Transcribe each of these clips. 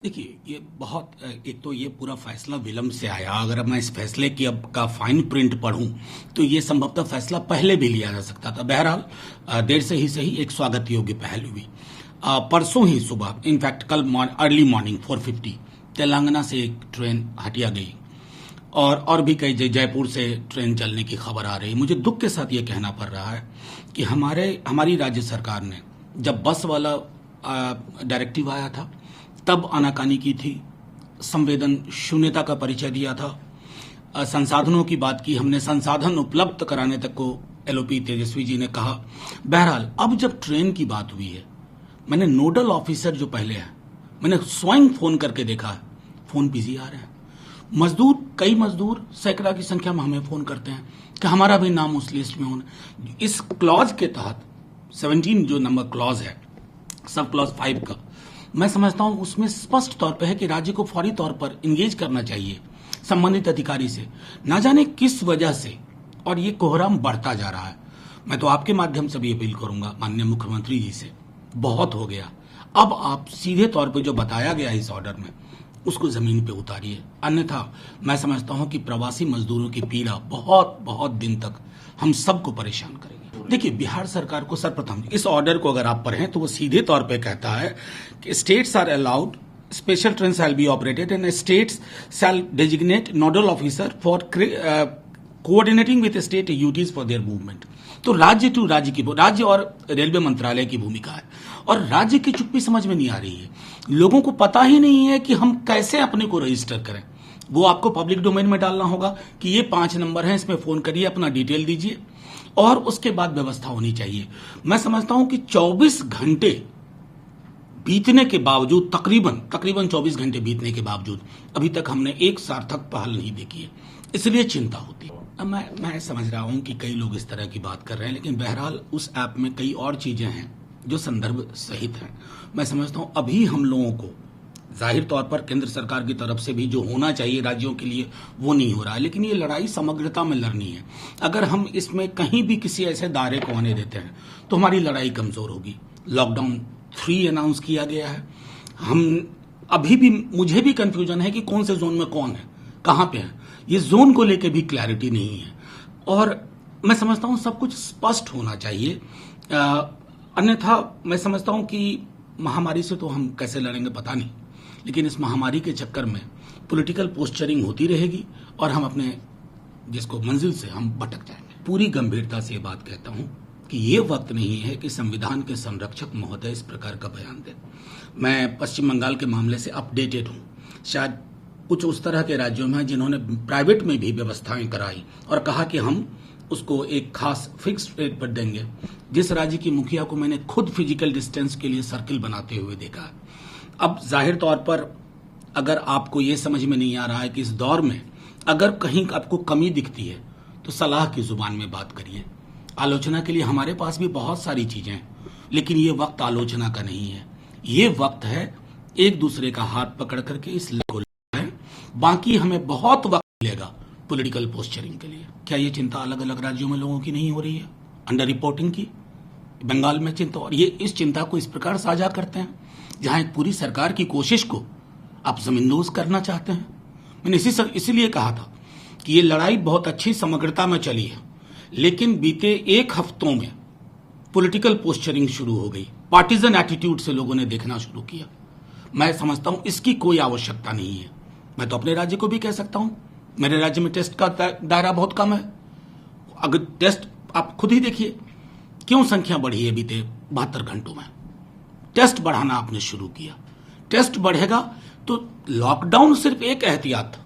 देखिए, ये बहुत एक तो ये पूरा फैसला विलंब से आया। अगर मैं इस फैसले की अब का फाइन प्रिंट पढ़ूं तो ये संभवतः फैसला पहले भी लिया जा सकता था। बहरहाल देर से ही सही एक स्वागत योग्य पहल हुई। परसों ही सुबह, इनफैक्ट कल अर्ली मॉर्निंग 4:50 तेलंगाना से एक ट्रेन हटिया गई और भी कई जयपुर से ट्रेन चलने की खबर आ रही। मुझे दुख के साथ ये कहना पड़ रहा है कि हमारी राज्य सरकार ने जब बस वाला डायरेक्टिव आया था तब आनाकानी की थी, संवेदन शून्यता का परिचय दिया था। संसाधनों की बात की हमने, संसाधन उपलब्ध कराने तक को एलओपी तेजस्वी जी ने कहा। बहरहाल अब जब ट्रेन की बात हुई है, मैंने नोडल ऑफिसर जो पहले है, मैंने स्वयं फोन करके देखा है, फोन बिजी आ रहे हैं। कई मजदूर सैकड़ा की संख्या में हमें फोन करते हैं कि हमारा भी नाम उस लिस्ट में होना। इस क्लॉज के तहत 17 जो नंबर क्लॉज है, सब क्लॉज 5 का, मैं समझता हूं उसमें स्पष्ट तौर पे है कि राज्य को फौरी तौर पर इंगेज करना चाहिए संबंधित अधिकारी से। ना जाने किस वजह से और ये कोहराम बढ़ता जा रहा है। मैं तो आपके माध्यम से भी अपील करूंगा माननीय मुख्यमंत्री जी से, बहुत हो गया। अब आप सीधे तौर पे जो बताया गया इस ऑर्डर में उसको जमीन पे उतारिए, अन्यथा मैं समझता हूं कि प्रवासी मजदूरों की पीड़ा बहुत बहुत दिन तक हम सबको परेशान करेगी। देखिए, बिहार सरकार को सर्वप्रथम इस ऑर्डर को अगर आप पढ़ें तो वो सीधे तौर पे कहता है कि states are allowed, special train shall be operated and states shall designate nodal officer for coordinating with state UTs for their movement. तो राज्य और रेलवे मंत्रालय की भूमिका है, और राज्य की चुप्पी समझ में नहीं आ रही है। लोगों को पता ही नहीं है कि हम कैसे अपने को रजिस्टर करें। वो आपको पब्लिक डोमेन में डालना होगा कि ये 5 नंबर हैं, इसमें फोन करिए, अपना डिटेल दीजिए और उसके बाद व्यवस्था होनी चाहिए। मैं समझता हूं कि 24 घंटे बीतने के बावजूद, तकरीबन 24 घंटे बीतने के बावजूद अभी तक हमने एक सार्थक पहल नहीं देखी है, इसलिए चिंता होती है। अब मैं समझ रहा हूं कि कई लोग इस तरह की बात कर रहे हैं, लेकिन बहरहाल उस ऐप में कई और चीजें हैं जो संदर्भ सहित हैं। मैं समझता हूं अभी हम लोगों को जाहिर तौर पर केंद्र सरकार की तरफ से भी जो होना चाहिए राज्यों के लिए वो नहीं हो रहा है, लेकिन ये लड़ाई समग्रता में लड़नी है। अगर हम इसमें कहीं भी किसी ऐसे दायरे को आने देते हैं तो हमारी लड़ाई कमजोर होगी। लॉकडाउन 3 अनाउंस किया गया है। हम अभी भी, मुझे भी कंफ्यूजन है कि कौन से जोन में कौन है, कहां पे है, ये जोन को लेकर भी क्लैरिटी नहीं है। और मैं समझता हूं सब कुछ स्पष्ट होना चाहिए, अन्यथा मैं समझता हूं कि महामारी से तो हम कैसे लड़ेंगे पता नहीं, लेकिन इस महामारी के चक्कर में पॉलिटिकल पोस्चरिंग होती रहेगी और हम अपने जिसको मंजिल से हम भटक जाएंगे। पूरी गंभीरता से ये बात कहता हूं कि ये वक्त नहीं है कि संविधान के संरक्षक महोदय इस प्रकार का बयान दें। मैं पश्चिम बंगाल के मामले से अपडेटेड हूं। शायद कुछ उस तरह के राज्यों में जिन्होंने प्राइवेट में भी व्यवस्थाएं कराई और कहा कि हम उसको एक खास फिक्स रेट पर देंगे। जिस राज्य की मुखिया को मैंने खुद फिजिकल डिस्टेंस के लिए सर्किल बनाते हुए देखा है। अब जाहिर तौर पर अगर आपको ये समझ में नहीं आ रहा है कि इस दौर में अगर कहीं आपको कमी दिखती है तो सलाह की जुबान में बात करिए। आलोचना के लिए हमारे पास भी बहुत सारी चीजें हैं, लेकिन ये वक्त आलोचना का नहीं है। ये वक्त है एक दूसरे का हाथ पकड़ करके इस को है। बाकी हमें बहुत वक्त मिलेगा पॉलिटिकल पोस्चरिंग के लिए। क्या ये चिंता अलग अलग राज्यों में लोगों की नहीं हो रही है? अंडर रिपोर्टिंग की बंगाल में चिंता, और ये इस चिंता को इस प्रकार साझा करते हैं जहां एक पूरी सरकार की कोशिश को आप जमींदोज करना चाहते हैं। मैंने इसीलिए कहा था कि ये लड़ाई बहुत अच्छी समग्रता में चली है, लेकिन बीते 1 हफ्तों में पॉलिटिकल पोस्चरिंग शुरू हो गई, पार्टीजन एटीट्यूड से लोगों ने देखना शुरू किया। मैं समझता हूं इसकी कोई आवश्यकता नहीं है। मैं तो अपने राज्य को भी कह सकता हूं, मेरे राज्य में टेस्ट का दायरा बहुत कम है। अगर टेस्ट आप खुद ही देखिए क्यों संख्या बढ़ी है बीते 72 घंटों में। टेस्ट बढ़ाना आपने शुरू किया, टेस्ट बढ़ेगा तो लॉकडाउन सिर्फ एक एहतियात था,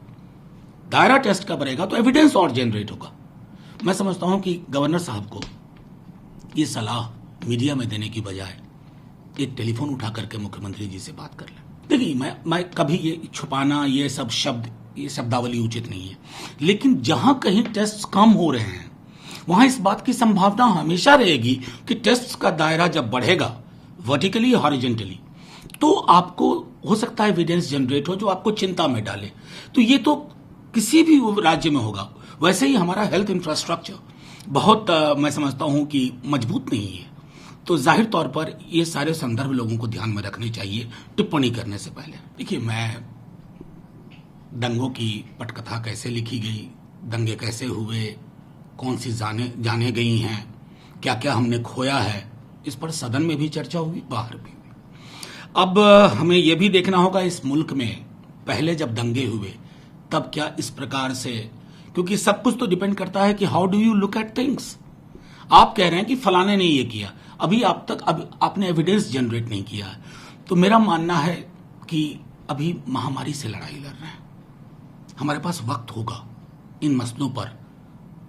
दायरा टेस्ट का बढ़ेगा तो एविडेंस और जनरेट होगा। मैं समझता हूं कि गवर्नर साहब को ये सलाह मीडिया में देने की बजाय एक टेलीफोन उठा करके मुख्यमंत्री जी से बात कर लें। देखिए, मैं कभी ये छुपाना, ये सब शब्द, ये शब्दावली उचित नहीं है, लेकिन जहां कहीं टेस्ट कम हो रहे हैं वहां इस बात की संभावना हमेशा रहेगी कि टेस्ट का दायरा जब बढ़ेगा वर्टिकली हॉरिजेंटली तो आपको हो सकता है एविडेंस जनरेट हो जो आपको चिंता में डाले। तो ये तो किसी भी राज्य में होगा। वैसे ही हमारा हेल्थ इंफ्रास्ट्रक्चर बहुत मैं समझता हूं कि मजबूत नहीं है। तो जाहिर तौर पर ये सारे संदर्भ लोगों को ध्यान में रखने चाहिए टिप्पणी करने से पहले। देखिए, मैं दंगों की पटकथा कैसे लिखी गई, दंगे कैसे हुए, कौन सी जाने गई हैं, क्या क्या हमने खोया है, इस पर सदन में भी चर्चा हुई, बाहर भी। अब हमें यह भी देखना होगा इस मुल्क में पहले जब दंगे हुए तब क्या इस प्रकार से, क्योंकि सब कुछ तो डिपेंड करता है कि how do you look at things. आप कह रहे हैं कि फलाने ने ये किया, अभी आपने एविडेंस जनरेट नहीं किया है। तो मेरा मानना है कि अभी महामारी से लड़ाई लड़ रहे हैं, हमारे पास वक्त होगा इन मसलों पर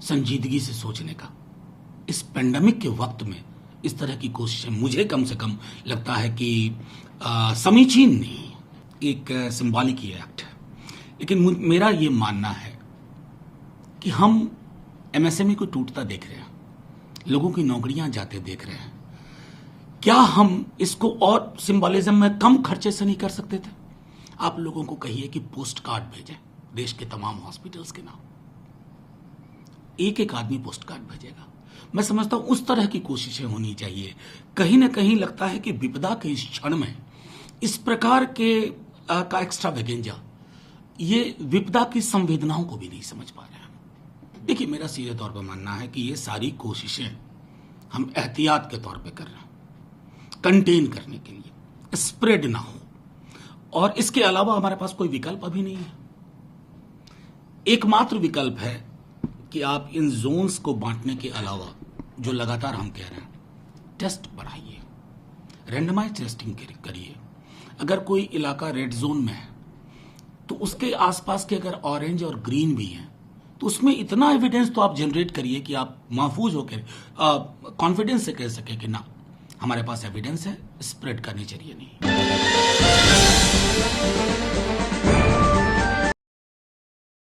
संजीदगी से सोचने का। इस पेंडेमिक के वक्त में इस तरह की कोशिशें मुझे कम से कम लगता है कि समीचीन नहीं, एक सिंबॉलिक एक्ट है। लेकिन मेरा ये मानना है कि हम एमएसएमई को टूटता देख रहे हैं, लोगों की नौकरियां जाते देख रहे हैं, क्या हम इसको और सिंबॉलिज्म में कम खर्चे से नहीं कर सकते थे? आप लोगों को कहिए कि पोस्ट कार्ड भेजें देश के तमाम हॉस्पिटल्स के नाम, एक एक आदमी पोस्ट कार्ड भेजेगा। मैं समझता हूं उस तरह की कोशिशें होनी चाहिए। कहीं ना कहीं लगता है कि विपदा के इस क्षण में इस प्रकार के का एक्स्ट्रा वेगेंजा ये विपदा की संवेदनाओं को भी नहीं समझ पा रहे हैं। देखिए, मेरा सीधे तौर पर मानना है कि ये सारी कोशिशें हम एहतियात के तौर पे कर रहे हैं, कंटेन करने के लिए, स्प्रेड ना हो, और इसके अलावा हमारे पास कोई विकल्प अभी नहीं है। एकमात्र विकल्प है कि आप इन जोन्स को बांटने के अलावा, जो लगातार हम कह रहे हैं, टेस्ट बढ़ाइए, रैंडमाइज टेस्टिंग करिए। अगर कोई इलाका रेड जोन में है तो उसके आसपास के अगर ऑरेंज और ग्रीन भी हैं तो उसमें इतना एविडेंस तो आप जनरेट करिए कि आप महफूज होकर कॉन्फिडेंस से कह सके कि ना, हमारे पास एविडेंस है, स्प्रेड करनी चाहिए नहीं।